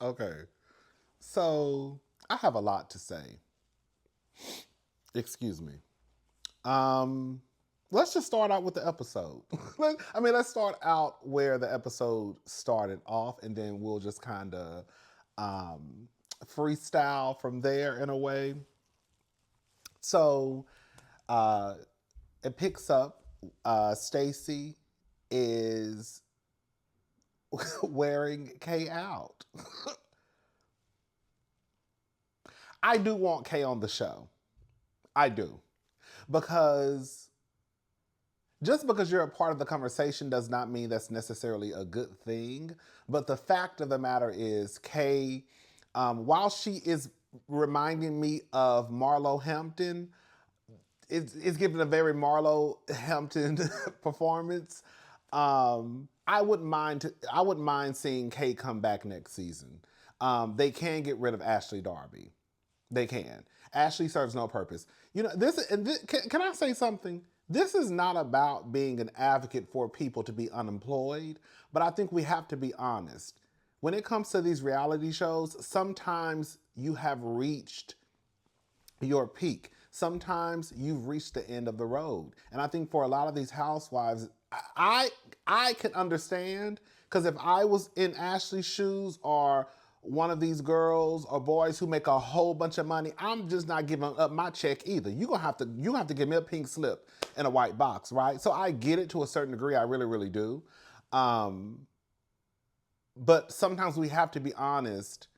Okay. So I have a lot to say. Excuse me. Um, let's just start out with the episode. Let's start out where the episode started off, and then we'll just kind of um, freestyle from there in a way. So uh, it picks up. Stacy is wearing Kay out. I do want Kay on the show. I do. Because just because you're a part of the conversation does not mean that's necessarily a good thing. But the fact of the matter is, Kay, while she is reminding me of Marlo Hampton, it's giving a very Marlo Hampton performance. I wouldn't mind seeing Kay come back next season. They can get rid of Ashley Darby. They can. Ashley serves no purpose. You know, can I say something? This is not about being an advocate for people to be unemployed, but I think we have to be honest. When it comes to these reality shows, sometimes you have reached your peak. Sometimes you've reached the end of the road. And I think for a lot of these housewives, I I can understand, because if I was in Ashley's shoes, or one of these girls or boys who make a whole bunch of money, I'm just not giving up my check either. You have to give me a pink slip in a white box, right? So I get it to a certain degree. I really, really do. Um, but sometimes we have to be honest.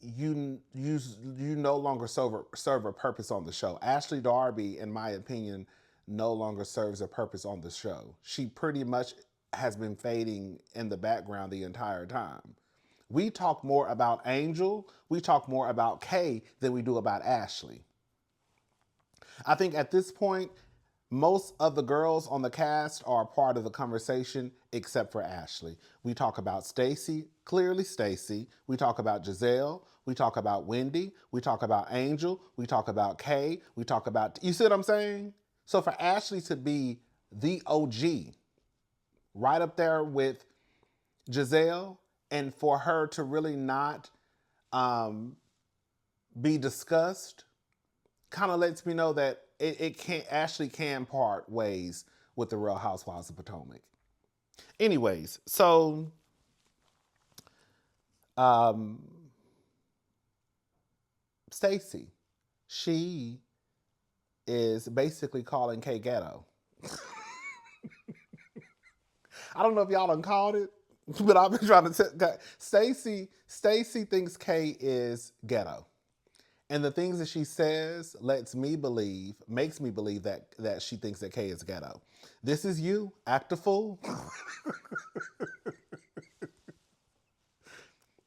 You no longer serve a purpose on the show. Ashley Darby, in my opinion, no longer serves a purpose on the show. She pretty much has been fading in the background the entire time. We talk more about Angel, we talk more about Kay than we do about Ashley. I think at this point, most of the girls on the cast are a part of the conversation except for Ashley. We talk about Stacy, clearly Stacy. We talk about Jazelle. We talk about Wendy. We talk about Angel. We talk about Kay. We talk about, you see what I'm saying? So for Ashley to be the OG, right up there with Jazelle, and for her to really not um, be discussed, kind of lets me know that it can Ashley can part ways with the Real Housewives of Potomac. Anyways, so um, Stacy, she is basically calling Kay ghetto. I don't know if y'all done called it, but I've been trying to tell Stacy thinks Kay is ghetto. And the things that she says makes me believe that she thinks that Kay is ghetto. This is you, act a fool.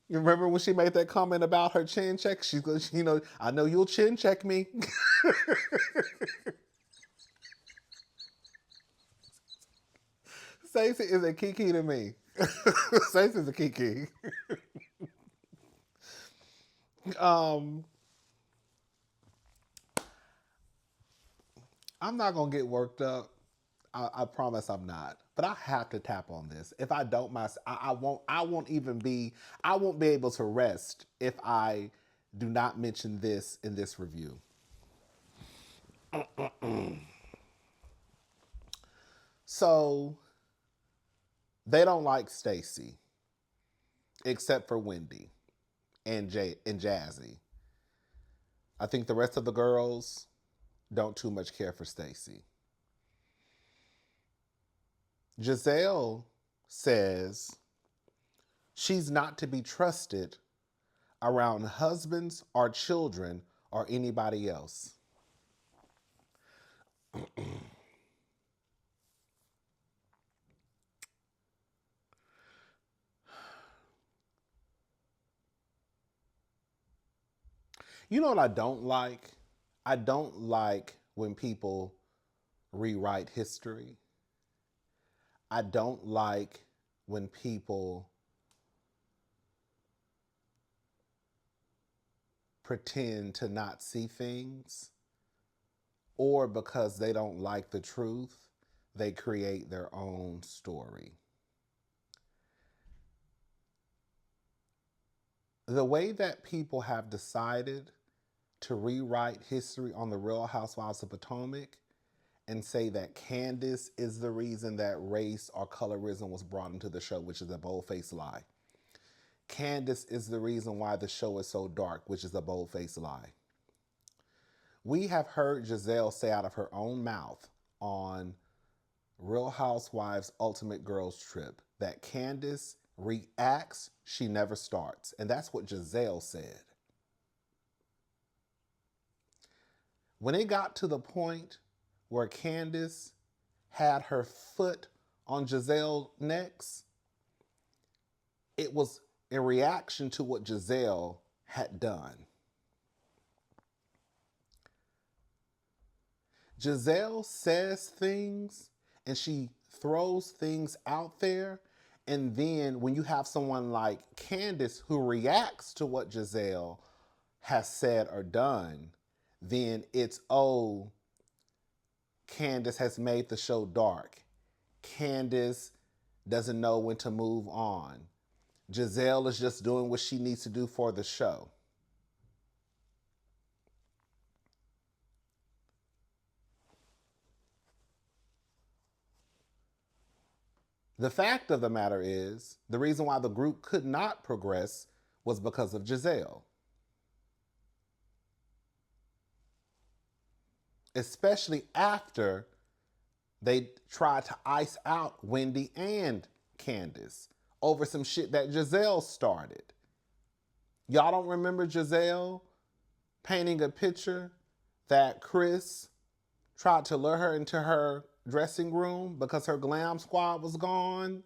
You remember when she made that comment about her chin check? She's going, I know you'll chin check me. Stacey is a kiki to me. Stacey is a kiki. um, I'm not gonna get worked up. I promise I'm not. But I have to tap on this. If I don't, I won't. I won't even be. I won't be able to rest if I do not mention this in this review. So they don't like Stacy, except for Wendy and Jazzy. I think the rest of the girls don't too much care for Stacy. Jazelle says she's not to be trusted around husbands or children or anybody else. You know what I don't like? I don't like when people rewrite history. I don't like when people pretend to not see things, or because they don't like the truth, they create their own story. The way that people have decided to rewrite history on the Real Housewives of Potomac and say that Candace is the reason that race or colorism was brought into the show, which is a bold-faced lie. Candace is the reason why the show is so dark, which is a bold-faced lie. We have heard Jazelle say out of her own mouth on Real Housewives Ultimate Girls Trip that Candace reacts, she never starts. And that's what Jazelle said. When it got to the point where Candace had her foot on Jazelle's neck, it was in reaction to what Jazelle had done. Jazelle says things and she throws things out there. And then when you have someone like Candace who reacts to what Jazelle has said or done, then it's, oh, Candace has made the show dark. Candace doesn't know when to move on. Jazelle is just doing what she needs to do for the show. The fact of the matter is, the reason why the group could not progress was because of Jazelle. Especially after they tried to ice out Wendy and Candace over some shit that Jazelle started. Y'all don't remember Jazelle painting a picture that Chris tried to lure her into her dressing room because her glam squad was gone,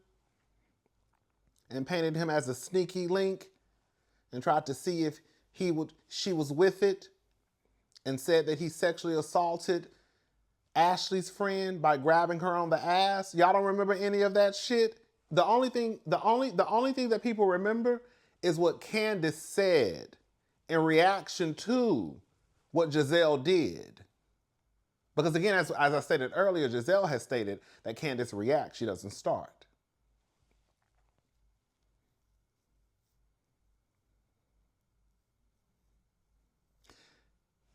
and painted him as a sneaky link and tried to see if she was with it, and said that he sexually assaulted Ashley's friend by grabbing her on the ass. Y'all don't remember any of that shit? The only thing that people remember is what Candace said in reaction to what Jazelle did. Because again, as I stated earlier, Jazelle has stated that Candace reacts, she doesn't start.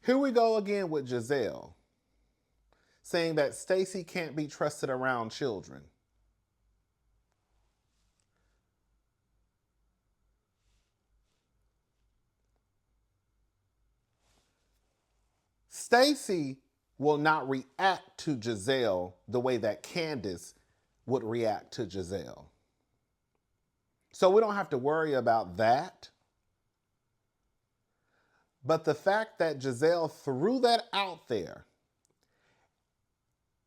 Here we go again with Jazelle saying that Stacy can't be trusted around children. Stacy will not react to Jazelle the way that Candace would react to Jazelle. So we don't have to worry about that. But the fact that Jazelle threw that out there,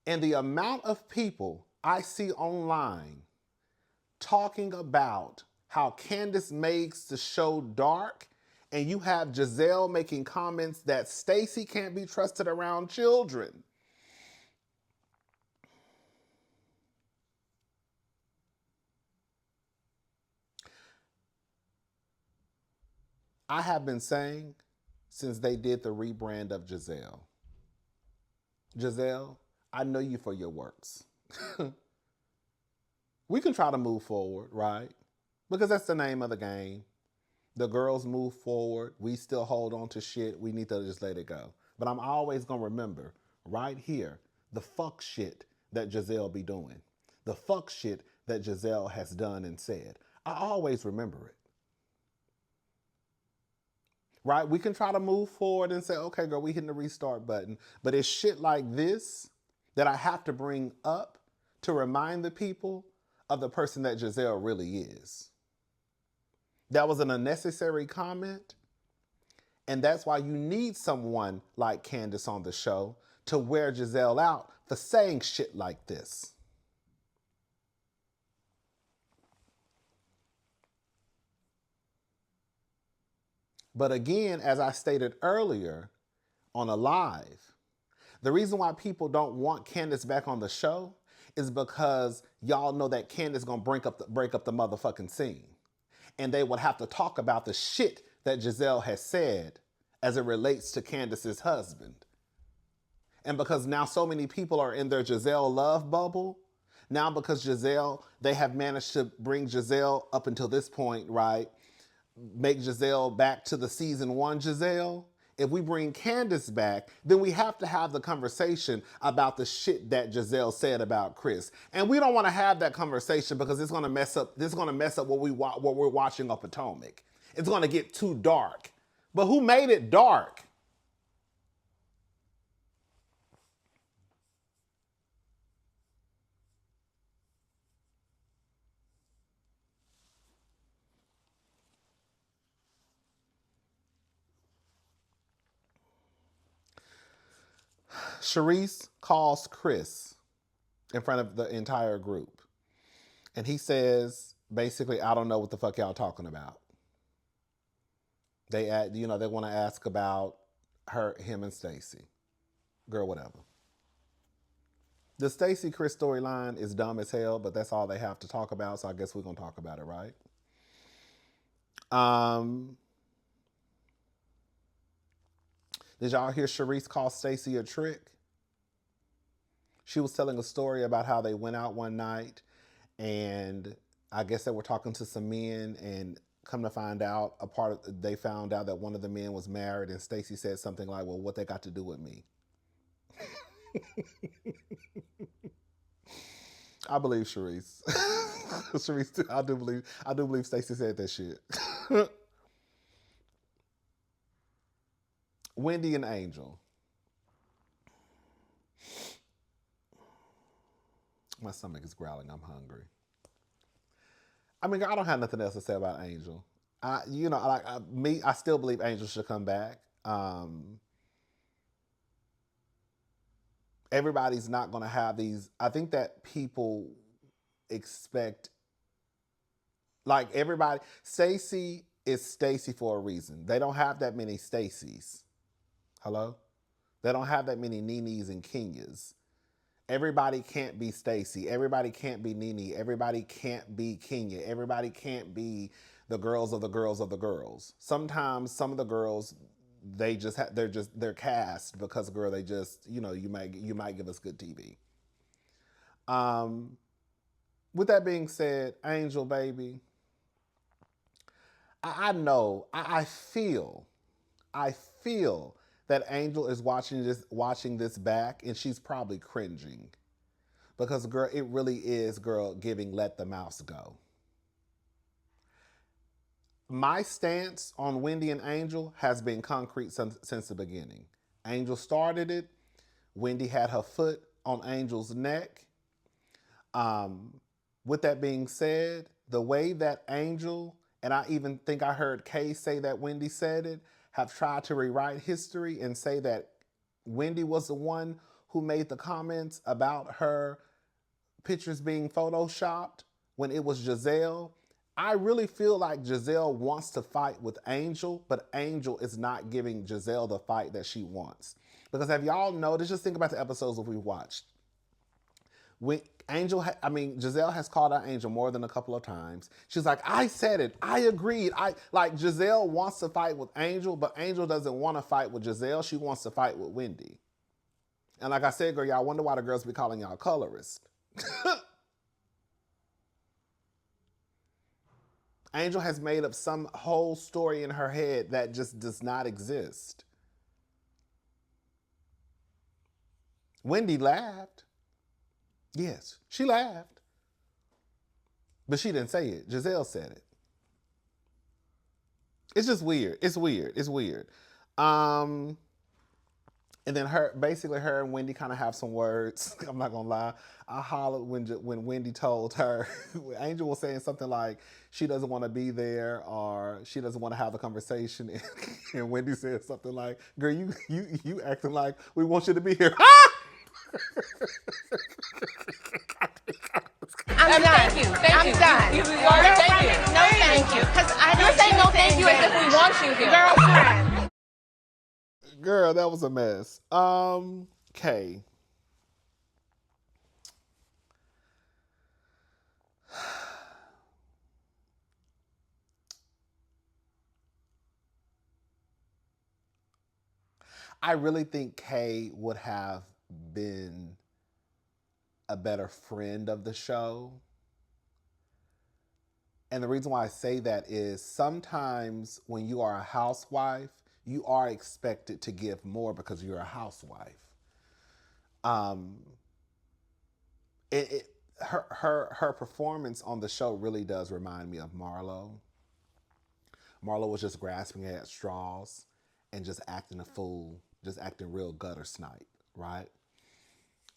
and the amount of people I see online talking about how Candace makes the show dark, and you have Jazelle making comments that Stacy can't be trusted around children. I have been saying since they did the rebrand of Jazelle, Jazelle, I know you for your works. We can try to move forward, right? Because that's the name of the game. The girls move forward. We still hold on to shit. We need to just let it go. But I'm always going to remember right here the fuck shit that Jazelle be doing. The fuck shit that Jazelle has done and said. I always remember it. Right? We can try to move forward and say, okay, girl, we hitting the restart button. But it's shit like this that I have to bring up to remind the people of the person that Jazelle really is. That was an unnecessary comment. And that's why you need someone like Candace on the show to wear Jazelle out for saying shit like this. But again, as I stated earlier on a live, the reason why people don't want Candace back on the show is because y'all know that Candace gonna break up the motherfucking scene. And they would have to talk about the shit that Jazelle has said as it relates to Candace's husband. And because now so many people are in their Jazelle love bubble, now because Jazelle, they have managed to bring Jazelle up until this point, right, make Jazelle back to the season 1 Jazelle. If we bring Candace back, then we have to have the conversation about the shit that Jazelle said about Chris. And we don't want to have that conversation because it's going to mess up. This is going to mess up what we're watching on Potomac. It's going to get too dark. But who made it dark? Charisse calls Chris in front of the entire group. And he says, basically, I don't know what the fuck y'all talking about. They want to ask about him and Stacy. Girl, whatever. The Stacy Chris storyline is dumb as hell, but that's all they have to talk about, so I guess we're going to talk about it, right? Did y'all hear Charisse call Stacy a trick? She was telling a story about how they went out one night and I guess they were talking to some men, and come to find out, they found out that one of the men was married, and Stacy said something like, well, what they got to do with me? I believe Charisse. Charisse, I do believe Stacy said that shit. Wendy and Angel. My stomach is growling. I'm hungry. I mean, I don't have nothing else to say about Angel. I still believe Angel should come back. Everybody's not going to have these. I think that people expect, like everybody, Stacy is Stacy for a reason. They don't have that many Stacys. Hello? They don't have that many Nenes and Kenyas. Everybody can't be Stacy. Everybody can't be Nene. Everybody can't be Kenya. Everybody can't be the girls of the girls of the girls. Sometimes some of the girls, they're cast because girl, they just, you might give us good TV. With that being said, Angel baby, I know, I feel that Angel is watching this back, and she's probably cringing. Because, girl, it really is, girl, giving let the mouse go. My stance on Wendy and Angel has been concrete since the beginning. Angel started it. Wendy had her foot on Angel's neck. With that being said, the way that Angel, and I even think I heard Kay say that Wendy said it, have tried to rewrite history and say that Wendy was the one who made the comments about her pictures being photoshopped when it was Jazelle. I really feel like Jazelle wants to fight with Angel, but Angel is not giving Jazelle the fight that she wants. Because have y'all noticed, just think about the episodes that we watched. Jazelle has called out Angel more than a couple of times. She's like, I said it. I agreed. Jazelle wants to fight with Angel, but Angel doesn't want to fight with Jazelle. She wants to fight with Wendy. And like I said, girl, y'all wonder why the girls be calling y'all colorist. Angel has made up some whole story in her head that just does not exist. Wendy laughed. Yes, she laughed. But she didn't say it. Jazelle said it. It's just weird. It's weird. And then her and Wendy kind of have some words. I'm not going to lie. I hollered when Wendy told her, Angel was saying something like she doesn't want to be there or she doesn't want to have a conversation. And Wendy said something like, girl, you acting like we want you to be here. I'm done. Thank you. I'm done. You are? Thank you. No, thank you. Because You're saying no thank you as if we want you here. Girlfriend. Girl, that was a mess. Kay. I really think Kay would have been a better friend of the show And the reason why I say that is sometimes when you are a housewife, you are expected to give more because you're a housewife. Um, her performance on the show really does remind me of Marlo. Marlo was just grasping at straws and just acting a fool, just acting real gutter snipe, right?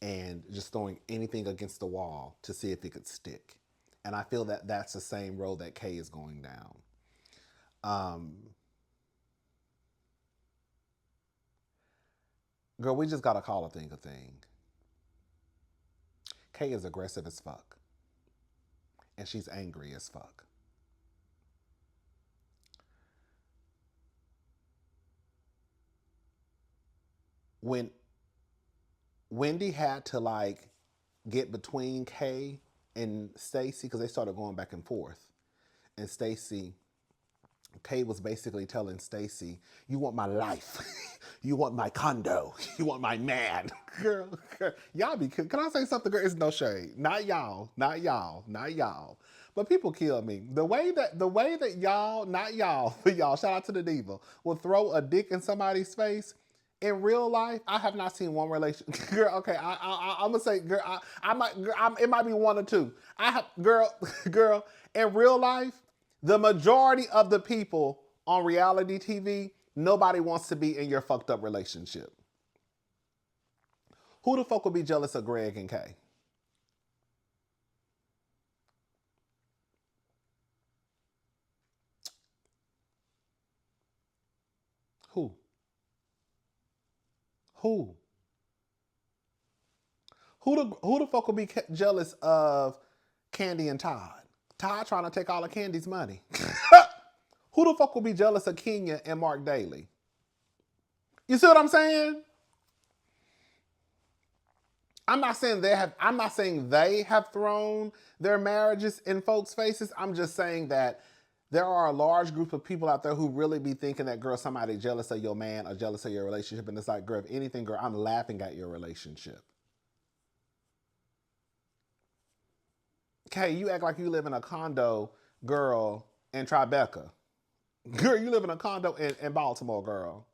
And just throwing anything against the wall to see if it could stick. And I feel that that's the same road that Kay is going down. Girl, we just gotta call a thing a thing. Kay is aggressive as fuck. And she's angry as fuck. When Wendy had to like get between Kay and Stacy because they started going back and forth. And Kay was basically telling Stacy, you want my life. You want my condo. You want my man. Girl, y'all be, can I say something, girl? It's no shade. Not y'all. But people kill me. The way that y'all, not y'all, but y'all, shout out to the diva, will throw a dick in somebody's face. In real life, I have not seen one relation. Girl, okay, I'm gonna say, girl, it might be one or two. Girl, in real life, the majority of the people on reality TV, nobody wants to be in your fucked up relationship. Who the fuck would be jealous of Greg and Kay? Who? Who the fuck would be jealous of Candy and Todd? Todd trying to take all of Candy's money. Who the fuck would be jealous of Kenya and Mark Daly? You see what I'm saying? I'm not saying they have thrown their marriages in folks' faces. I'm just saying that there are a large group of people out there who really be thinking that, girl, somebody jealous of your man or jealous of your relationship. And it's like, girl, if anything, girl, I'm laughing at your relationship. Okay, you act like you live in a condo, girl, in Tribeca. Girl, you live in a condo in Baltimore, girl.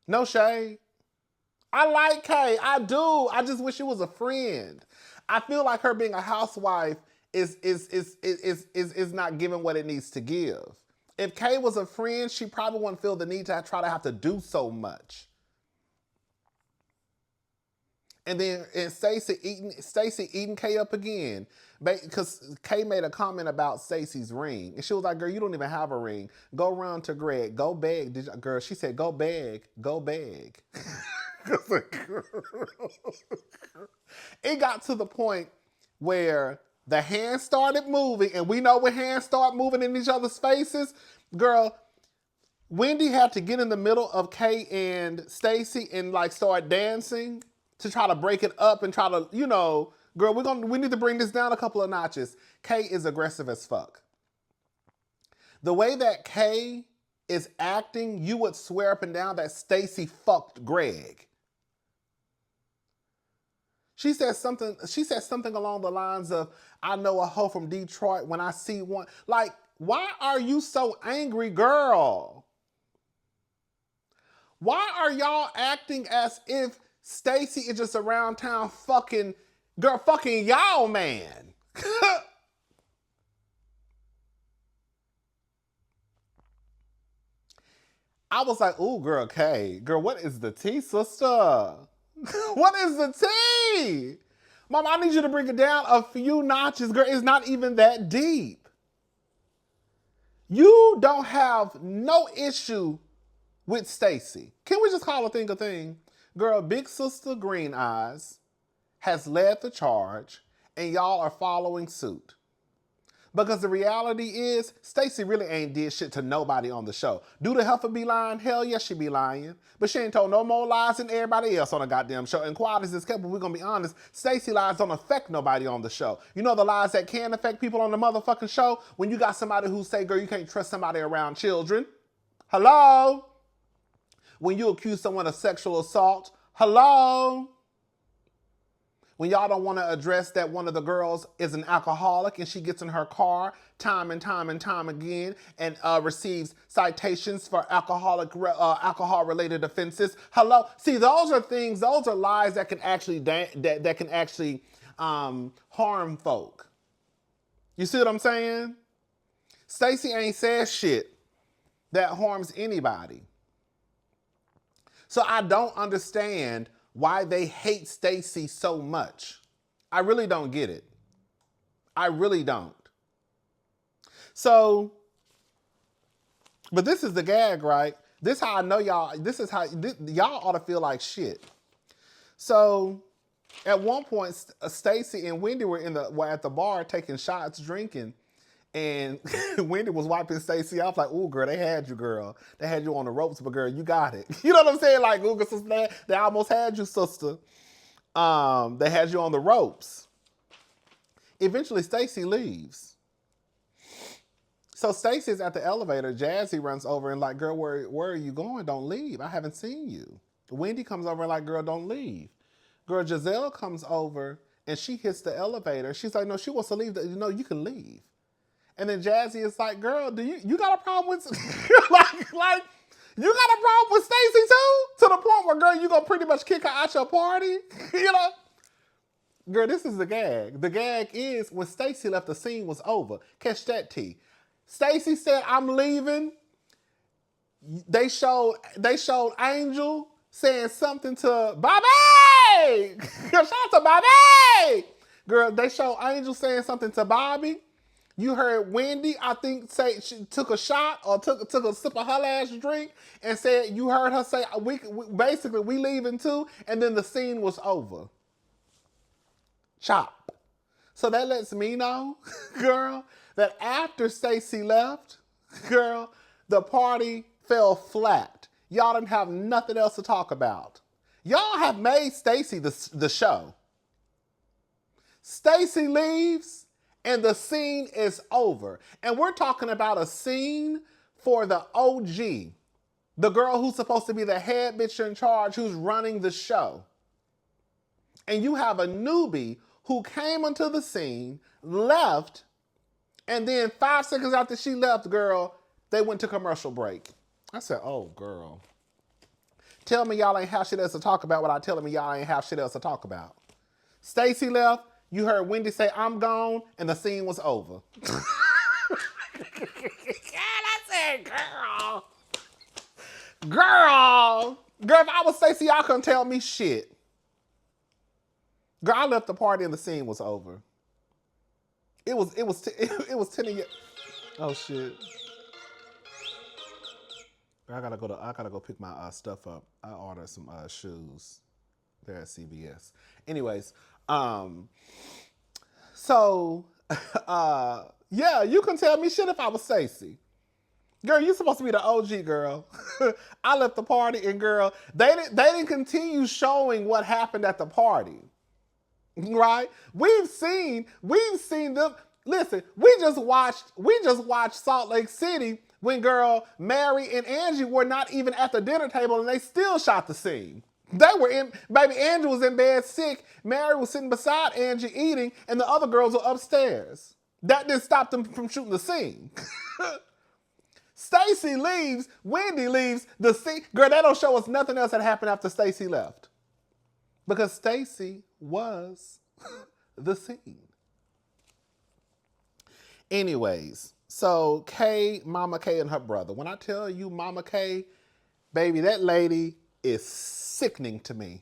No shade. I like Kay. I do. I just wish she was a friend. I feel like her being a housewife is not giving what it needs to give. If Kay was a friend, she probably wouldn't feel the need to try to have to do so much. And then Stacy eating Kay up again. Because Kay made a comment about Stacy's ring. And she was like, girl, you don't even have a ring. Go run to Greg. Go beg. Girl, she said, go beg. Go beg. It got to the point where the hands started moving, and we know when hands start moving in each other's faces, girl, Wendy had to get in the middle of Kay and Stacy and like start dancing to try to break it up and try to, girl, we need to bring this down a couple of notches. Kay is aggressive as fuck. The way that Kay is acting, you would swear up and down that Stacy fucked Greg. She said something along the lines of, I know a hoe from Detroit when I see one. Like, why are you so angry, girl? Why are y'all acting as if Stacy is just around town fucking y'all, man? I was like, ooh, girl, Kay. Girl, what is the tea, sister? What is the tea? Mom, I need you to bring it down a few notches. Girl, it's not even that deep. You don't have no issue with Stacy. Can we just call a thing a thing? Girl, big sister Green Eyes has led the charge, and y'all are following suit. Because the reality is, Stacy really ain't did shit to nobody on the show. Do the heifer be lying? Hell yes, she be lying. But she ain't told no more lies than everybody else on the goddamn show. And quiet as it's kept, but we're gonna be honest, Stacy lies don't affect nobody on the show. You know the lies that can affect people on the motherfucking show? When you got somebody who say, girl, you can't trust somebody around children. Hello? When you accuse someone of sexual assault. Hello? When y'all don't want to address that one of the girls is an alcoholic and she gets in her car time and time and time again and receives citations for alcohol-related offenses. Hello, see, those are lies that can actually harm folk. You see what I'm saying? Stacy ain't said shit that harms anybody. So I don't understand why they hate Stacy so much. I really don't get it. I really don't. So, but this is the gag, right? This is how I know y'all, y'all ought to feel like shit. So, at one point, Stacy and Wendy were at the bar taking shots, drinking, and Wendy was wiping Stacy off like, ooh, girl, they had you, girl. They had you on the ropes, but girl, you got it. You know what I'm saying? Like, ooh, sister, they almost had you, sister. They had you on the ropes. Eventually, Stacy leaves. So Stacy's at the elevator. Jazzy runs over and like, girl, where are you going? Don't leave. I haven't seen you. Wendy comes over and like, girl, don't leave. Girl, Jazelle comes over and she hits the elevator. She's like, no, she wants to leave. No, you can leave. And then Jazzy is like, girl, do you got a problem with like you got a problem with Stacy too? To the point where, girl, you gonna pretty much kick her out your party? You know? Girl, this is the gag. The gag is when Stacy left, the scene was over. Catch that tea. Stacy said, I'm leaving. They showed Angel saying something to Bobby. Shout out to Bobby. Girl, they showed Angel saying something to Bobby. You heard Wendy, I think, say she took a shot or took a sip of her last drink and said, you heard her say, basically, we leaving too. And then the scene was over. Chop. So that lets me know, girl, that after Stacy left, girl, the party fell flat. Y'all didn't have nothing else to talk about. Y'all have made Stacy the show. Stacy leaves and the scene is over. And we're talking about a scene for the OG. The girl who's supposed to be the head bitch in charge who's running the show. And you have a newbie who came onto the scene, left, and then 5 seconds after she left, girl, they went to commercial break. I said, oh, girl. Tell me y'all ain't have shit else to talk about without telling me y'all ain't have shit else to talk about. Stacy left. You heard Wendy say, I'm gone, and the scene was over. God, I said, girl. Girl, if I was Stacy, y'all couldn't tell me shit. Girl, I left the party and the scene was over. It was 10 years. Oh shit. I gotta go pick my stuff up. I ordered some shoes. They're at CVS. Anyways, so yeah, you can tell me shit if I was Stacy. Girl, you supposed to be the OG, girl. I left the party and girl, they didn't continue showing what happened at the party. Right? We've seen them. Listen, we just watched Salt Lake City when girl Mary and Angie were not even at the dinner table and they still shot the scene. They were in, baby, Angie was in bed sick. Mary was sitting beside Angie eating and the other girls were upstairs. That didn't stop them from shooting the scene. Stacy leaves, Wendy leaves, the scene. Girl, that don't show us nothing else that happened after Stacy left. Because Stacy was the scene. Anyways, so Kay, Mama Kay and her brother. When I tell you Mama Kay, baby, that lady is sickening to me.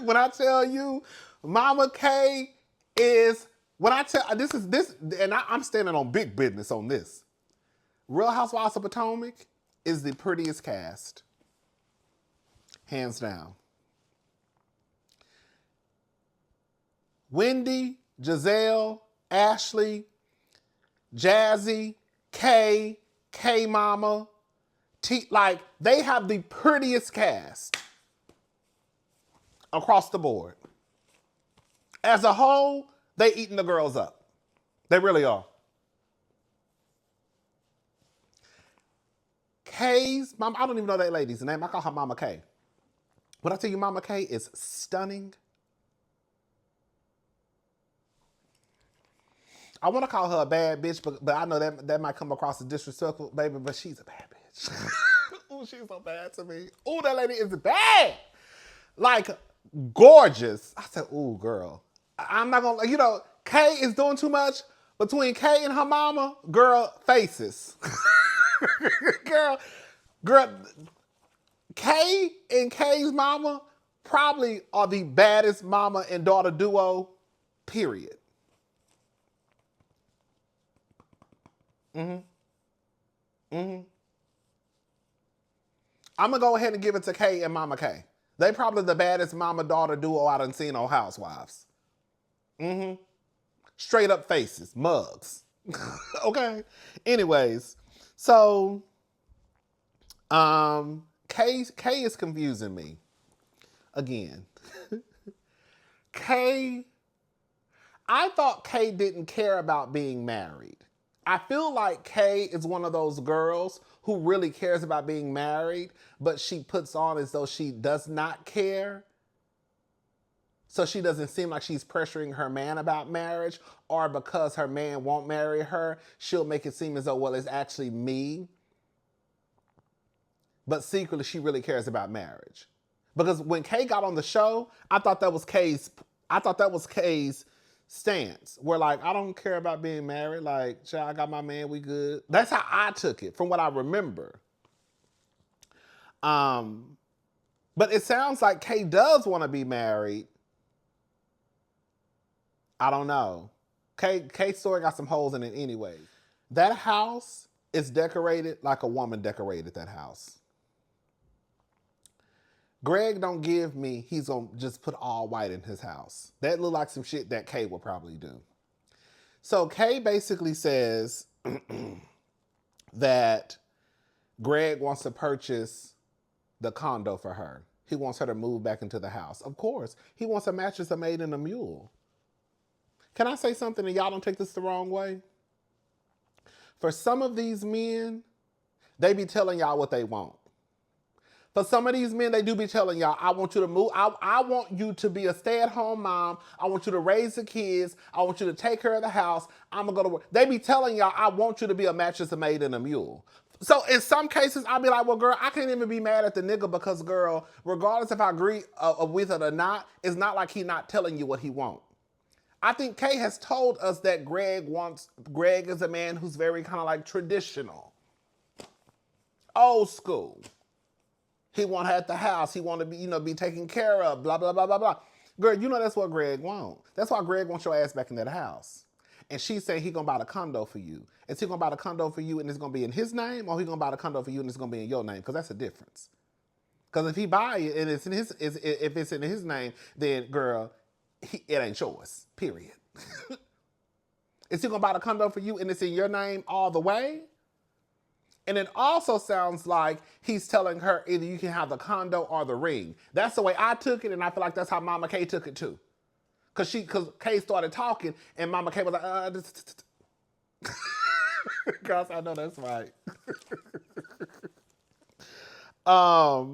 When I tell you Mama Kay is, when I tell, I'm standing on big business on this. Real Housewives of Potomac is the prettiest cast. Hands down. Wendy, Jazelle, Ashley, Jazzy, Kay Mama, like they have the prettiest cast across the board. As a whole, they eating the girls up. They really are. Kay's mom, I don't even know that lady's name. I call her Mama Kay. When I tell you Mama Kay is stunning, I want to call her a bad bitch, but I know that might come across as disrespectful, baby, but she's a bad bitch. Ooh, she's so bad to me. Ooh, that lady is bad. Like, gorgeous. I said, ooh, girl. I'm not gonna, Kay is doing too much. Between Kay and her mama, girl, faces. girl, Kay and Kay's mama probably are the baddest mama and daughter duo, period. I'm gonna go ahead and give it to Kay and Mama Kay. They probably the baddest mama-daughter duo I done seen on Housewives. Straight up faces, mugs. Okay. Anyways, so Kay is confusing me. Again. Kay, I thought Kay didn't care about being married. I feel like Kay is one of those girls who really cares about being married, but she puts on as though she does not care. So she doesn't seem like she's pressuring her man about marriage, or because her man won't marry her, she'll make it seem as though, well, it's actually me. But secretly, she really cares about marriage. Because when Kay got on the show, I thought that was Kay's stance. Where like, I don't care about being married. Like, child, I got my man, we good. That's how I took it, from what I remember. But it sounds like Kay does want to be married. I don't know. Kay's story got some holes in it anyway. That house is decorated like a woman decorated that house. Greg don't give me he's going to just put all white in his house. That look like some shit that Kay will probably do. So Kay basically says that Greg wants to purchase the condo for her. He wants her to move back into the house. Of course. He wants a mattress made in a mule. Can I say something and y'all don't take this the wrong way? For some of these men, they be telling y'all what they want. For some of these men, they do be telling y'all, I want you to move. I want you to be a stay-at-home mom. I want you to raise the kids. I want you to take care of the house. I'm going to go to work. They be telling y'all, I want you to be a mattress made in a mule. So in some cases, I'll be like, well, girl, I can't even be mad at the nigga because, girl, regardless if I agree with it or not, it's not like he not telling you what he wants. I think Kay has told us that Greg is a man who's very kind of like traditional. Old school. He want her at the house. He want to be taken care of, blah, blah, blah, blah, blah. Girl, that's what Greg wants. That's why Greg wants your ass back in that house. And she's saying he going to buy the condo for you. Is he going to buy the condo for you and it's going to be in his name, or he going to buy the condo for you and it's going to be in your name? Because that's a difference. Because if he buy it and if it's in his name, then, girl, it ain't yours, period. Is he going to buy the condo for you and it's in your name all the way? And it also sounds like he's telling her either you can have the condo or the ring. That's the way I took it, and I feel like that's how Mama Kay took it too. Because Kay started talking, and Mama Kay was like, Gosh, I know that's right. I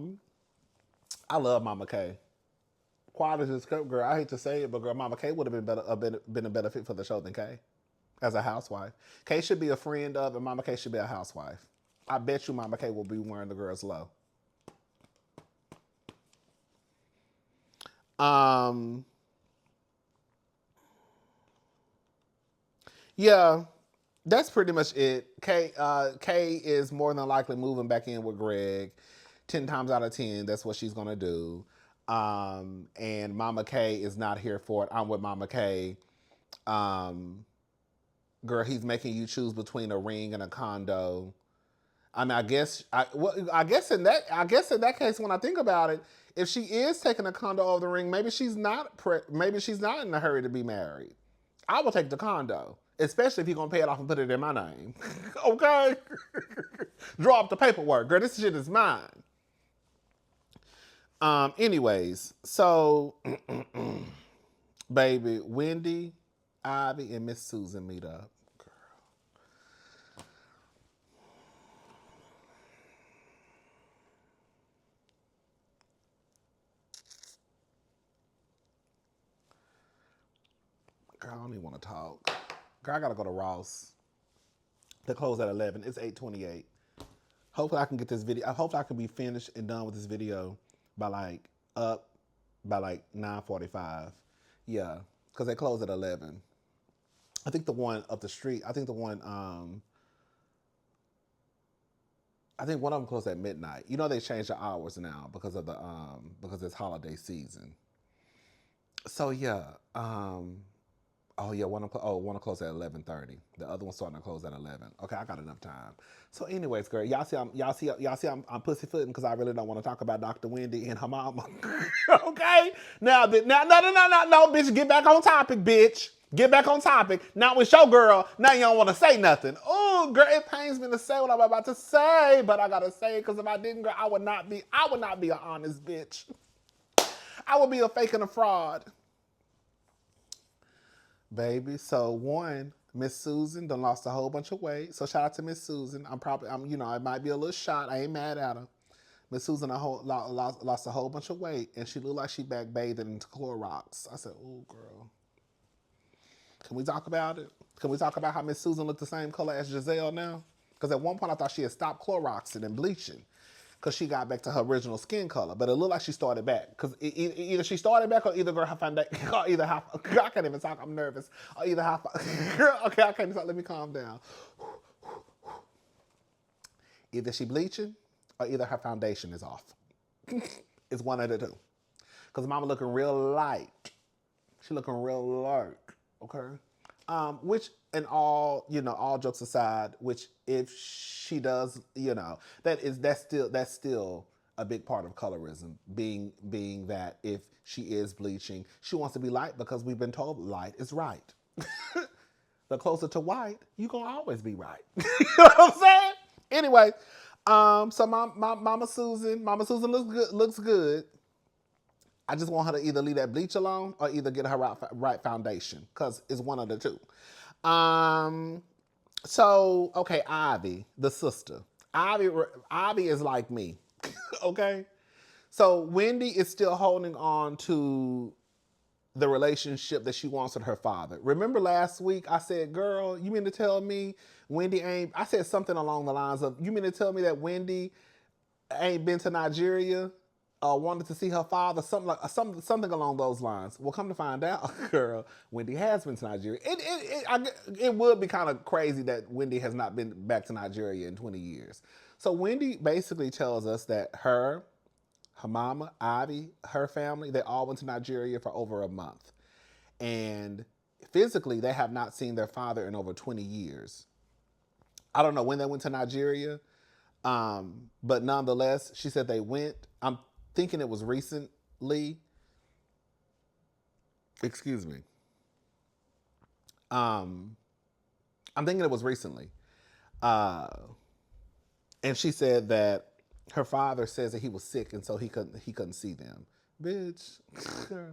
love Mama Kay. Quiet as this girl, I hate to say it, but girl, Mama Kay would have been a better fit for the show than Kay as a housewife. Kay should be a friend of, and Mama Kay should be a housewife. I bet you Mama Kay will be wearing the girls low. Yeah, that's pretty much it. Kay is more than likely moving back in with Greg. 10 times out of 10, that's what she's going to do. And Mama Kay is not here for it. I'm with Mama Kay. Girl, he's making you choose between a ring and a condo. I mean, I guess in that case, when I think about it, if she is taking a condo over the ring, maybe she's not in a hurry to be married. I will take the condo, especially if you're gonna pay it off and put it in my name. Okay, draw up the paperwork, girl. This shit is mine. Anyways, so baby, Wendy, Ivy, and Miss Susan meet up. Girl, I don't even want to talk. Girl, I gotta go to Ross. They close at 11. It's 8:28. Hopefully I can get this video. Hopefully I can be finished and done with this video by like 9:45. Yeah, because they close at 11. I think the one up the street. I think one of them closed at midnight. You know they changed the hours now because of the because it's holiday season. So yeah. Oh yeah, one close at 11:30. The other one's starting to close at 11. Okay, I got enough time. So, anyways, girl, y'all see I'm pussyfooting because I really don't want to talk about Dr. Wendy and her mama. Okay, now, no, bitch, get back on topic, bitch. Get back on topic. Now with your girl, now you don't want to say nothing. Oh, girl, it pains me to say what I'm about to say, but I gotta say it because if I didn't, girl, I would not be an honest bitch. I would be a fake and a fraud. Baby, so one, Miss Susan done lost a whole bunch of weight. So shout out to Miss Susan. I might be a little shot. I ain't mad at her. Miss Susan lost a whole bunch of weight, and she looked like she back bathing into Clorox. I said, "Ooh, girl, can we talk about it? Can we talk about how Miss Susan looked the same color as Jazelle now? Because at one point I thought she had stopped Cloroxing and bleaching, because she got back to her original skin color. But it looked like she started back. Because either she started back or either her foundation, or either half, I can't even talk, I'm nervous. Or either half, girl, okay, I can't even talk, let me calm down. Either she bleaching or either her foundation is off. It's one of the two. Because mama looking real light. She looking real light, okay? Which, and all jokes aside, which if she does, that's still a big part of colorism, being that if she is bleaching, she wants to be light because we've been told light is right. The closer to white, you gonna always be right. You know what I'm saying? Anyway, so Mama Susan looks good. I just want her to either leave that bleach alone or either get her right foundation, because it's one of the two. So, okay, Ivy, the sister. Ivy is like me, okay? So Wendy is still holding on to the relationship that she wants with her father. Remember last week I said, girl, you mean to tell me Wendy ain't... I said something along the lines of, you mean to tell me that Wendy ain't been to Nigeria? Wanted to see her father, something along those lines. Well, come to find out, girl, Wendy has been to Nigeria. It would be kind of crazy that Wendy has not been back to Nigeria in 20 years. So Wendy basically tells us that her mama, Ivy, her family, they all went to Nigeria for over a month. And physically, they have not seen their father in over 20 years. I don't know when they went to Nigeria, but nonetheless, she said they went. I'm thinking it was recently. Excuse me. I'm thinking it was recently. And she said that her father says that he was sick and so he couldn't see them. Bitch, girl,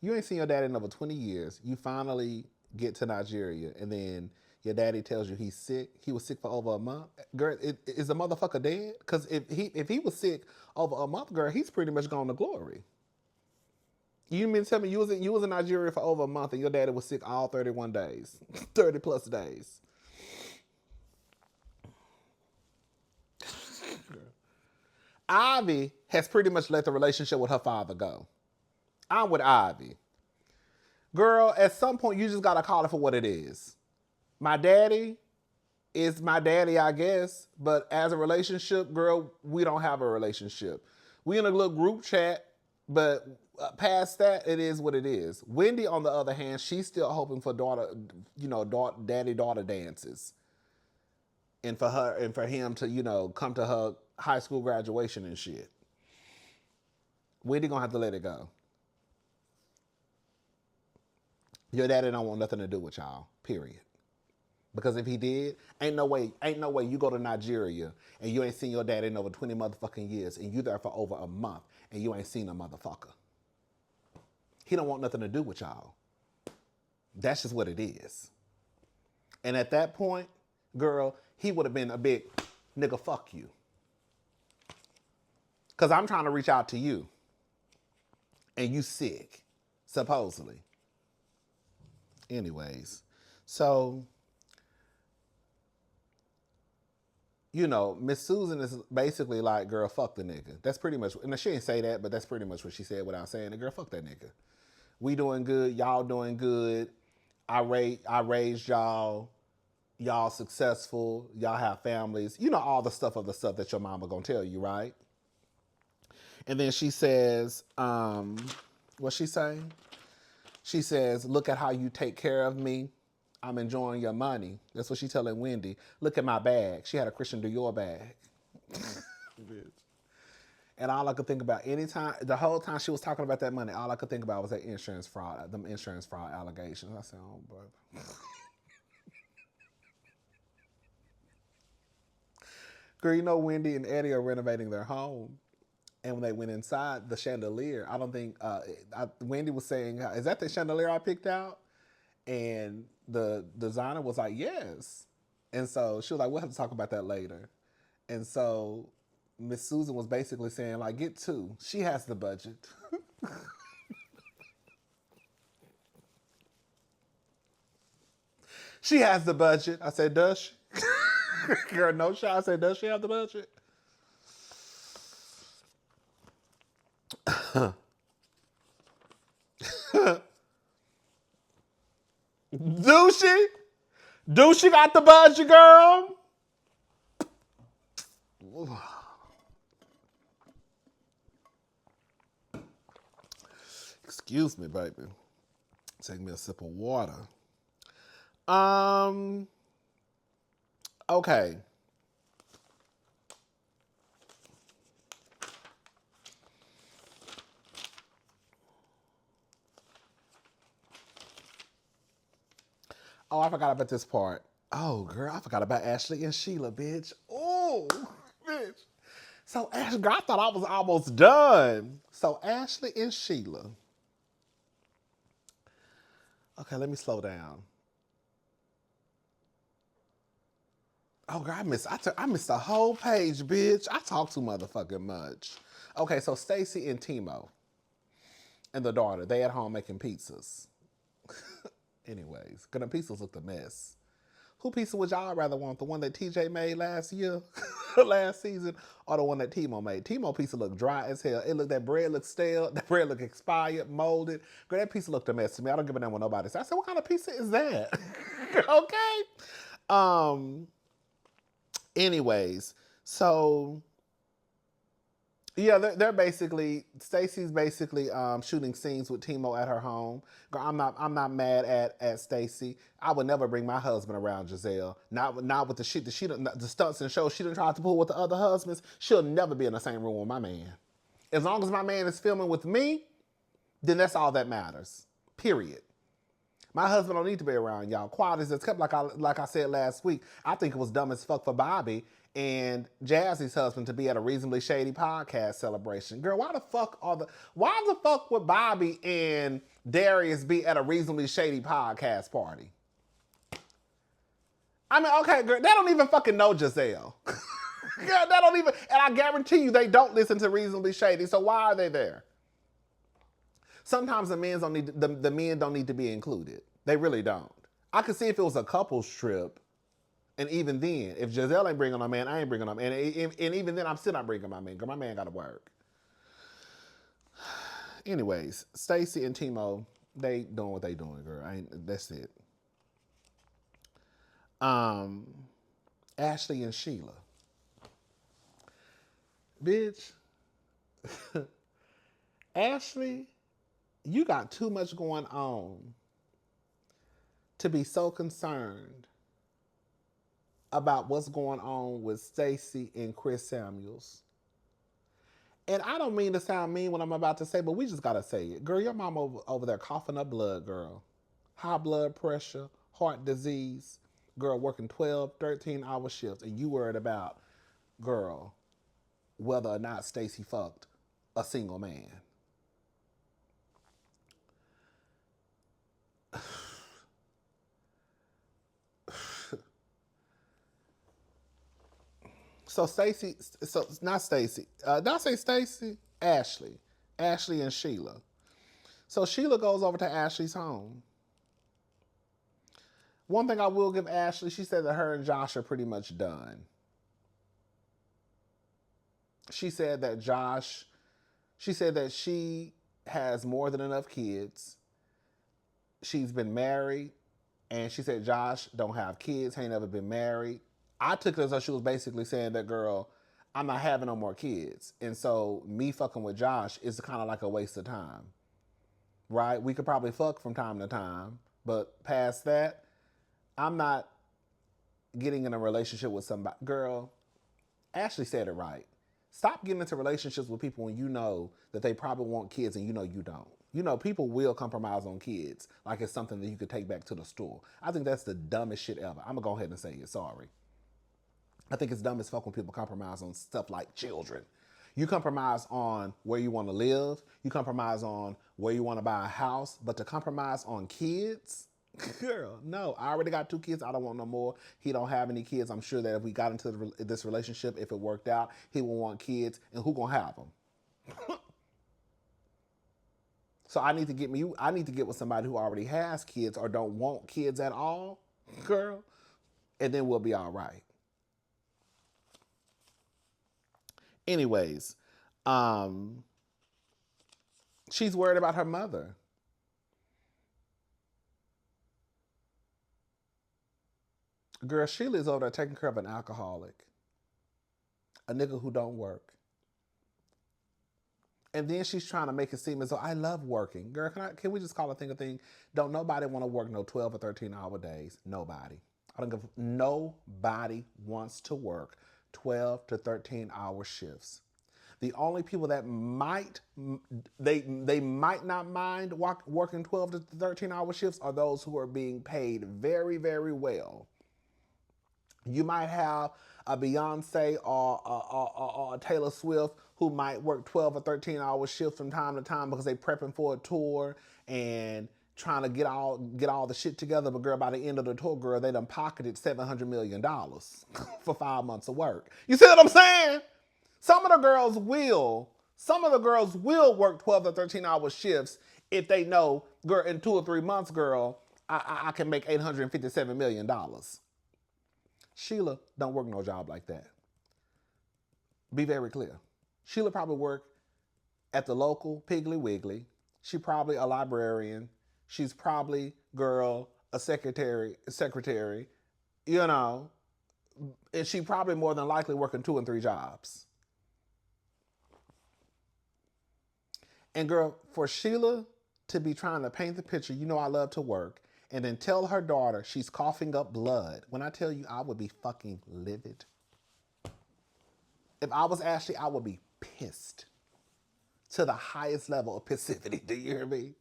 you ain't seen your dad in over 20 years. You finally get to Nigeria and then your daddy tells you he's sick. He was sick for over a month. Girl, is the motherfucker dead? Because if he was sick over a month, girl, he's pretty much gone to glory. You mean to tell me you was in Nigeria for over a month and your daddy was sick all 31 days, 30 plus days? Ivy has pretty much let the relationship with her father go. I'm with Ivy. Girl, at some point you just gotta call it for what it is. My daddy is my daddy, I guess, but as a relationship, girl, we don't have a relationship. We in a little group chat, but past that, it is what it is. Wendy, on the other hand, she's still hoping for daddy-daughter dances. And for him to, come to her high school graduation and shit. Wendy gonna have to let it go. Your daddy don't want nothing to do with y'all, period. Because if he did, ain't no way you go to Nigeria and you ain't seen your dad in over 20 motherfucking years and you there for over a month and you ain't seen a motherfucker. He don't want nothing to do with y'all. That's just what it is. And at that point, girl, he would have been a big nigga, fuck you. Because I'm trying to reach out to you. And you sick, supposedly. Anyways. So, Miss Susan is basically like, girl, fuck the nigga. That's pretty much, and she didn't say that, but that's pretty much what she said without saying it. Girl, fuck that nigga. We doing good. Y'all doing good. I raised y'all. Y'all successful. Y'all have families. All the stuff that your mama gonna tell you, right? And then she says, what's she saying? She says, look at how you take care of me. I'm enjoying your money. That's what she's telling Wendy. Look at my bag. She had a Christian Dior bag. Bitch. And all I could think about the whole time she was talking about that money, all I could think about was that insurance fraud, them insurance fraud allegations. I said, oh, bro. Girl, Wendy and Eddie are renovating their home. And when they went inside, the chandelier, I don't think, Wendy was saying, is that the chandelier I picked out? And the designer was like, yes. And so she was like, we'll have to talk about that later. And so Miss Susan was basically saying, like, get two. She has the budget. She has the budget. I said, does she? Girl, no shot. I said, does she have the budget? Do she? Do she got the budget, girl? Excuse me, baby. Take me a sip of water. Okay. Oh, I forgot about this part. Oh, girl, I forgot about Ashley and Sheila, bitch. Oh, bitch. So, girl, I thought I was almost done. So, Ashley and Sheila. Okay, let me slow down. Oh, girl, I missed the whole page, bitch. I talk too motherfucking much. Okay, so Stacy and Timo and the daughter, they at home making pizzas. Anyways, because the pizzas looked a mess. Who pizza would y'all rather want? The one that TJ made last season, or the one that Timo made? Timo pizza looked dry as hell. That bread looked stale. That bread looked expired, molded. Girl, that pizza looked a mess to me. I don't give a damn what nobody says. I said, what kind of pizza is that? Okay. Anyways, so yeah, they're basically, Stacy's basically shooting scenes with Timo at her home. Girl, I'm not mad at Stacy. I would never bring my husband around Jazelle. Not with the shit that the stunts and shows she done tried to pull with the other husbands. She'll never be in the same room with my man. As long as my man is filming with me, then that's all that matters. Period. My husband don't need to be around y'all. Quiet as it's kept, like I said last week. I think it was dumb as fuck for Bobby and Jazzy's husband to be at a Reasonably Shady podcast celebration. Girl, why the fuck would Bobby and Darius be at a Reasonably Shady podcast party? I mean, okay, girl, they don't even fucking know Jazelle. Girl, they don't even, and I guarantee you they don't listen to Reasonably Shady, so why are they there? Sometimes the men don't need to be included. They really don't. I could see if it was a couple's trip, and even then, if Jazelle ain't bringing my man, I ain't bringing him. And even then, I'm still not bringing my man, because my man got to work. Anyways, Stacy and Timo, they doing what they doing, girl. That's it. Ashley and Sheila. Bitch. Ashley, you got too much going on to be so concerned about what's going on with Stacy and Chris Samuels. And I don't mean to sound mean what I'm about to say, but we just got to say it. Girl, your mom over there coughing up blood, girl. High blood pressure, heart disease. Girl, working 12, 13-hour shifts. And you worried about, girl, whether or not Stacy fucked a single man. So not Stacy. Did I say Stacy? Ashley and Sheila. So Sheila goes over to Ashley's home. One thing I will give Ashley, she said that her and Josh are pretty much done. She said that she has more than enough kids. She's been married, and she said Josh don't have kids, ain't never been married. I took it as though she was basically saying that, girl, I'm not having no more kids. And so me fucking with Josh is kind of like a waste of time. Right? We could probably fuck from time to time, but past that, I'm not getting in a relationship with somebody. Girl, Ashley said it right. Stop getting into relationships with people when you know that they probably want kids and you know you don't. You know, people will compromise on kids like it's something that you could take back to the store. I think that's the dumbest shit ever. I'm going to go ahead and say it. Sorry. I think it's dumb as fuck when people compromise on stuff like children. You compromise on where you want to live. You compromise on where you want to buy a house. But to compromise on kids? Girl, no. I already got 2 kids. I don't want no more. He don't have any kids. I'm sure that if we got into this relationship, if it worked out, he will want kids. And who gonna have them? So I need to get with somebody who already has kids or don't want kids at all, girl. And then we'll be all right. Anyways, she's worried about her mother. Girl, Sheila is over there taking care of an alcoholic. A nigga who don't work. And then she's trying to make it seem as though I love working. Girl, can we just call a thing a thing? Don't nobody want to work no 12 or 13-hour days. Nobody. Nobody wants to work 12 to 13-hour shifts. The only people that might not mind working 12 to 13-hour shifts are those who are being paid very, very well. You might have a Beyonce or a Taylor Swift who might work 12 or 13-hour shifts from time to time because they prepping for a tour and trying to get all the shit together. But girl, by the end of the tour, girl, they done pocketed $700 million for 5 months of work. You see what I'm saying? Some of the girls will work 12 or 13-hour shifts if they know, girl, in 2 or 3 months, girl, I can make $857 million. Sheila don't work no job like that. Be very clear. Sheila probably work at the local Piggly Wiggly. She probably a librarian. She's probably, girl, a secretary, you know. And she probably more than likely working 2 and 3 jobs. And girl, for Sheila to be trying to paint the picture, you know I love to work, and then tell her daughter she's coughing up blood. When I tell you I would be fucking livid. If I was Ashley, I would be pissed to the highest level of passivity. Do you hear me?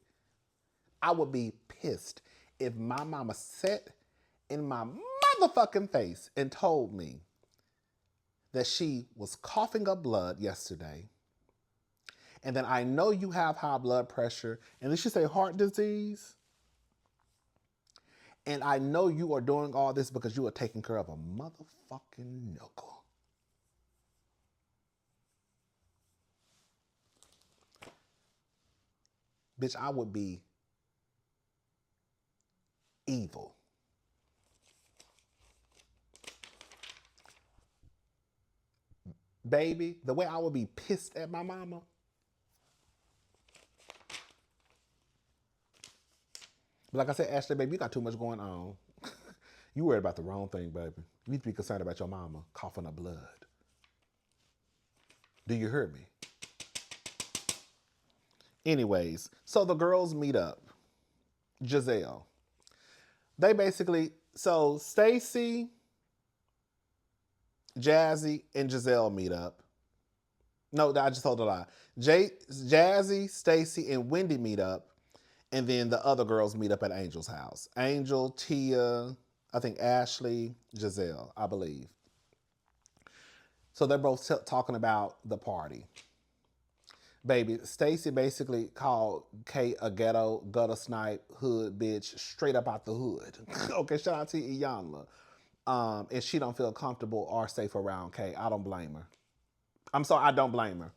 I would be pissed if my mama sat in my motherfucking face and told me that she was coughing up blood yesterday. And then I know you have high blood pressure, and then she say heart disease. And I know you are doing all this because you are taking care of a motherfucking nickel. Bitch, I would be evil. Baby, the way I would be pissed at my mama. But like I said, Ashley, baby, you got too much going on. You worried about the wrong thing, baby. You need to be concerned about your mama coughing up blood. Do you hear me? Anyways, so the girls meet up. Jazelle. They basically, so Stacy, Jazzy, and Jazelle meet up. No, I just told a lie. Jazzy, Stacy, and Wendy meet up. And then the other girls meet up at Angel's house. Angel, Tia, I think Ashley, Jazelle, I believe. So they're both talking about the party. Baby, Stacy basically called Kay a gutter snipe, hood bitch, straight up out the hood. Okay, shout out to Iyanla. And she don't feel comfortable or safe around Kay. I don't blame her. I'm sorry, I don't blame her.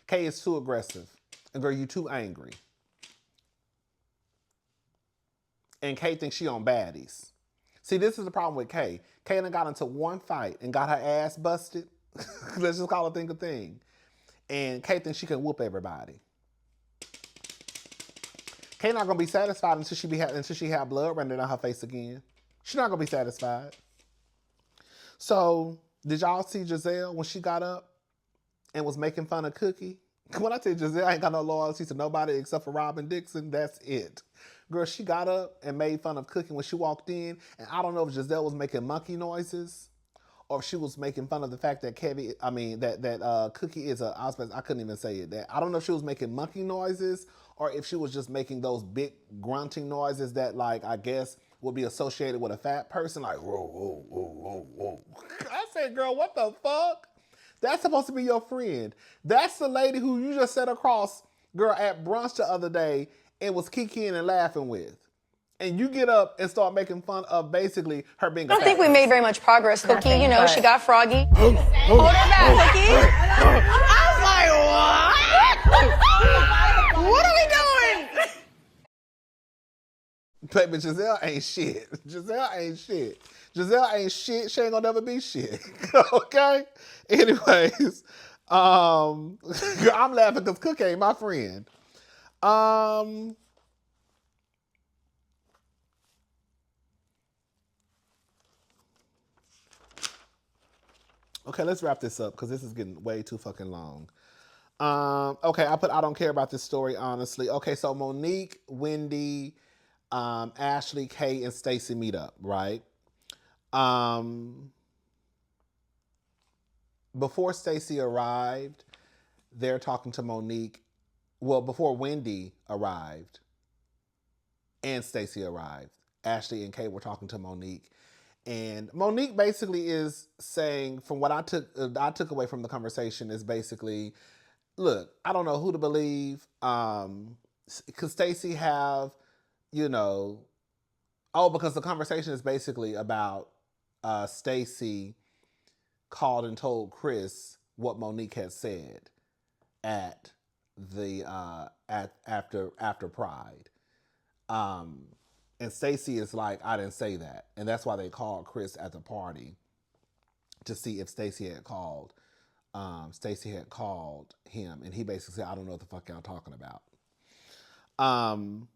Kay is too aggressive. And girl, you too angry. And Kay thinks she on baddies. See, this is the problem with Kay. Kay done got into one fight and got her ass busted. Let's just call a thing a thing. And Kay thinks she can whoop everybody. Kay not gonna be satisfied until she have blood running down her face again. She's not gonna be satisfied. So, did y'all see Jazelle when she got up and was making fun of Cookie? When I tell you Jazelle ain't got no loyalty to nobody except for Robin Dixon, that's it. Girl, she got up and made fun of Cookie when she walked in, and I don't know if Jazelle was making monkey noises or if she was making fun of the fact that Cookie is I couldn't even say it. I don't know if she was making monkey noises or if she was just making those big grunting noises that, like, I guess would be associated with a fat person, like, whoa, whoa, whoa, whoa, whoa. I said, girl, what the fuck? That's supposed to be your friend. That's the lady who you just sat across, girl, at brunch the other day and was kikiing and laughing with. And you get up and start making fun of basically her being a fat I don't think we person. made very much progress, Cookie. You know, she got froggy. Hold her back, Cookie. I was like, what? What are we doing? Baby, Jazelle ain't shit. Giselle ain't shit. Giselle ain't shit. She ain't gonna never be shit. Okay? Anyways, I'm laughing because Cook ain't my friend. Okay, let's wrap this up because this is getting way too fucking long. Okay, I don't care about this story, honestly. Okay, so Monique, Wendy, Ashley, Kay, and Stacy meet up, right? Before Stacy arrived, they're talking to Monique. Well, before Wendy arrived and Stacy arrived, Ashley and Kay were talking to Monique. And Monique basically is saying, from what I took away from the conversation, is basically, look, I don't know who to believe. Could Stacy have, because the conversation is basically about Stacy called and told Chris what Monique had said at the after Pride. And Stacy is like, I didn't say that. And that's why they called Chris at the party to see if Stacy had called him. And he basically said, I don't know what the fuck y'all talking about.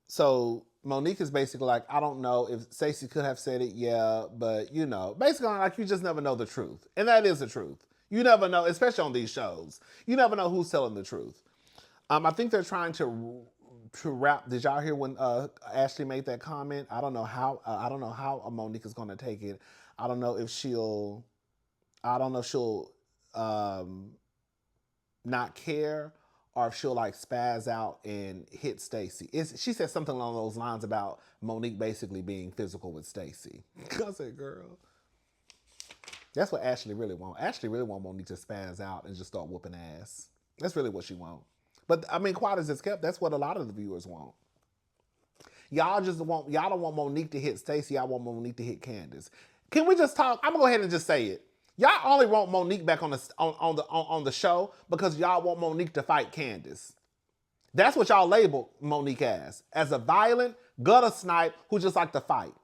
So Monique is basically like, I don't know if Stacy could have said it, yeah, but basically like you just never know the truth. And that is the truth. You never know, especially on these shows. You never know who's telling the truth. I think they're trying to wrap. Did y'all hear when Ashley made that comment? I don't know how Monique is going to take it. I don't know if she'll not care or if she'll like spaz out and hit Stacy. She said something along those lines about Monique basically being physical with Stacy. I said, girl, that's what Ashley really wants. Ashley really wants Monique to spaz out and just start whooping ass. That's really what she wants. But I mean, quiet as it's kept, that's what a lot of the viewers want. Y'all don't want Monique to hit Stacy. Y'all want Monique to hit Candace. Can we just talk? I'm gonna go ahead and just say it. Y'all only want Monique back on the show because y'all want Monique to fight Candace. That's what y'all label Monique as a violent gutter snipe who just like to fight.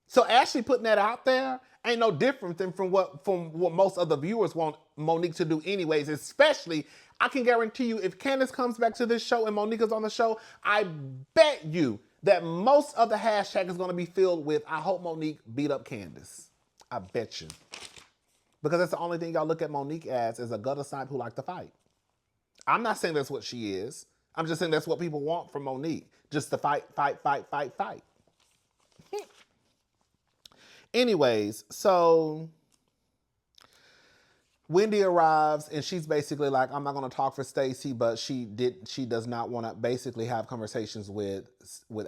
So Ashley putting that out there ain't no different than from what most other viewers want Monique to do anyways, especially, I can guarantee you, if Candace comes back to this show and Monique is on the show, I bet you that most of the hashtag is going to be filled with, I hope Monique beat up Candace. I bet you. Because that's the only thing y'all look at Monique as is a gutter snipe who like to fight. I'm not saying that's what she is. I'm just saying that's what people want from Monique. Just to fight. Anyways, so Wendy arrives and she's basically like, I'm not going to talk for Stacy, but she does not want to basically have conversations with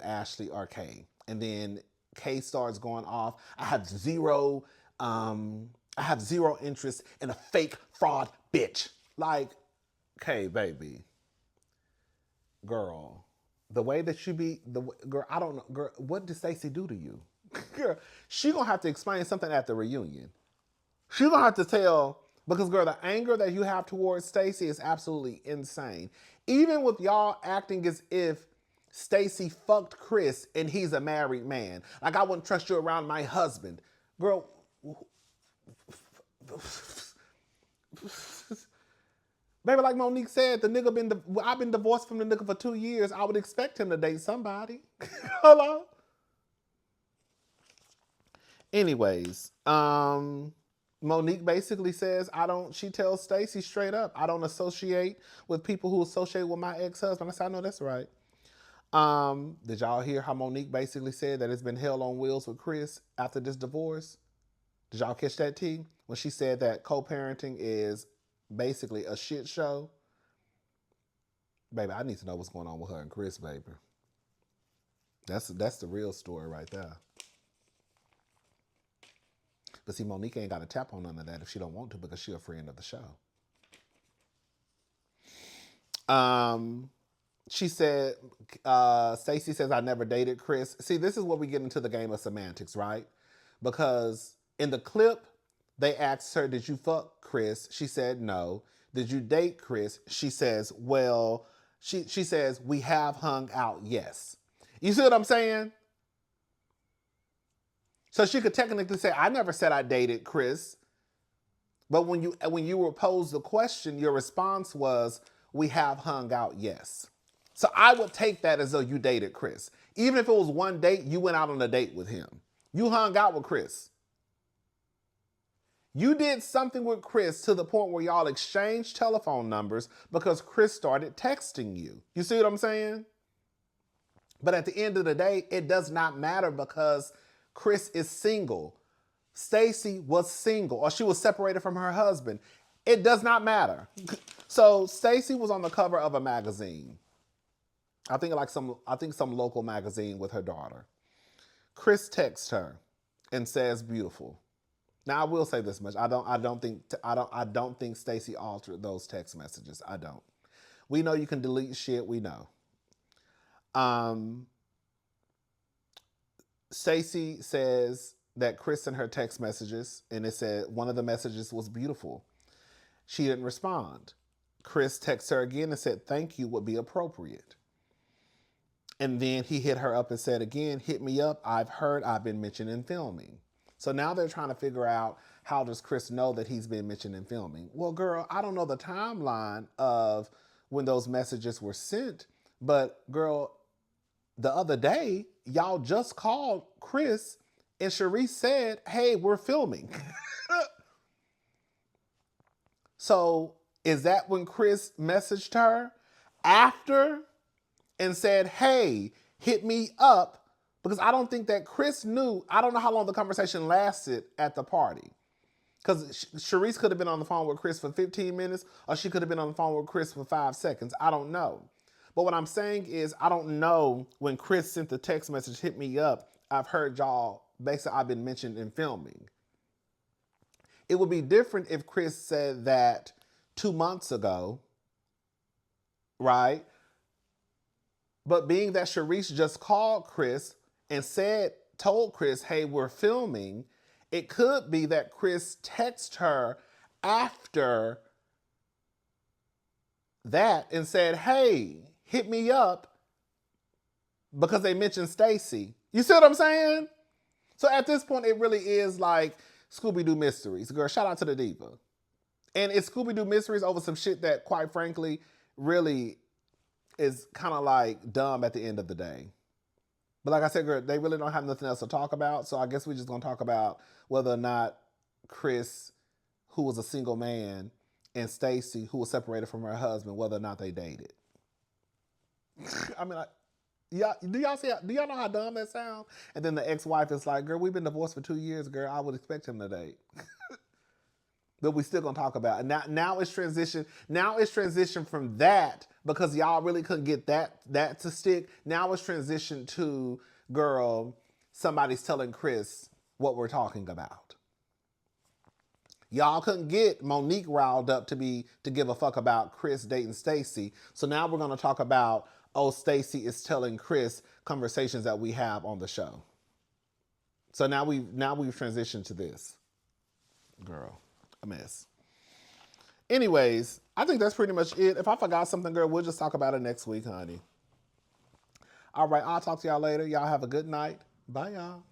Ashley or Kay. And then Kay starts going off. I have zero interest in a fake fraud bitch. Like, Kay, baby, girl, the way that you be girl, I don't know, girl, what did Stacy do to you? Girl, she gonna have to explain something at the reunion. She gonna have to tell, because girl, the anger that you have towards Stacy is absolutely insane. Even with y'all acting as if Stacy fucked Chris and he's a married man. Like, I wouldn't trust you around my husband. Girl, baby, like Monique said, I've been divorced from the nigga for 2 years. I would expect him to date somebody. Hello? Anyways, Monique basically says, she tells Stacy straight up, I don't associate with people who associate with my ex-husband. I said, I know that's right. Did y'all hear how Monique basically said that it's been hell on wheels with Chris after this divorce? Did y'all catch that tea? When she said that co-parenting is basically a shit show. Baby, I need to know what's going on with her and Chris, baby. That's the real story right there. But see, Monique ain't got to tap on none of that if she don't want to because she a friend of the show. She said, Stacy says, I never dated Chris. See, this is where we get into the game of semantics, right? Because in the clip, they asked her, did you fuck Chris? She said, no. Did you date Chris? She says, well, she says, we have hung out, yes. You see what I'm saying? So she could technically say, I never said I dated Chris. But when you were posed the question, your response was, we have hung out, yes. So I would take that as though you dated Chris. Even if it was one date, you went out on a date with him. You hung out with Chris. You did something with Chris to the point where y'all exchanged telephone numbers because Chris started texting you. You see what I'm saying? But at the end of the day, it does not matter because Chris is single. Stacy was single, or she was separated from her husband. It does not matter. So Stacy was on the cover of a magazine. I think some local magazine with her daughter. Chris texts her and says, beautiful. Now I will say this much. I don't think Stacy altered those text messages. I don't. We know you can delete shit, we know. Stacy says that Chris sent her text messages and it said one of the messages was beautiful. She didn't respond. Chris texts her again and said, thank you would be appropriate. And then he hit her up and said again, hit me up. I've heard I've been mentioned in filming. So now they're trying to figure out, how does Chris know that he's been mentioned in filming? Well, girl, I don't know the timeline of when those messages were sent, but girl, the other day, y'all just called Chris and Sharice said, hey, we're filming. So is that when Chris messaged her after and said, hey, hit me up? Because I don't think that Chris knew. I don't know how long the conversation lasted at the party. Because Sharice could have been on the phone with Chris for 15 minutes or she could have been on the phone with Chris for 5 seconds. I don't know. But what I'm saying is I don't know when Chris sent the text message, hit me up, I've heard y'all, basically I've been mentioned in filming. It would be different if Chris said that 2 months ago, right? But being that Sharice just called Chris and told Chris, hey, we're filming, it could be that Chris texted her after that and said, hey, hit me up because they mentioned Stacy. You see what I'm saying? So at this point, it really is like Scooby-Doo Mysteries. Girl, shout out to the diva. And it's Scooby-Doo Mysteries over some shit that, quite frankly, really is kind of like dumb at the end of the day. But like I said, girl, they really don't have nothing else to talk about. So I guess we're just going to talk about whether or not Chris, who was a single man, and Stacy, who was separated from her husband, whether or not they dated. I mean, do y'all know how dumb that sounds? And then the ex-wife is like, girl, we've been divorced for 2 years, girl. I would expect him to date. But we still gonna talk about it. Now it's transition. Now it's transition from that because y'all really couldn't get that to stick. Now it's transition to, girl, somebody's telling Chris what we're talking about. Y'all couldn't get Monique riled up to give a fuck about Chris dating Stacy. So now we're gonna talk about, oh, Stacy is telling Chris conversations that we have on the show. So now we've transitioned to this. Girl. A mess. Anyways, I think that's pretty much it. If I forgot something, girl, we'll just talk about it next week, honey. All right, I'll talk to y'all later. Y'all have a good night. Bye, y'all.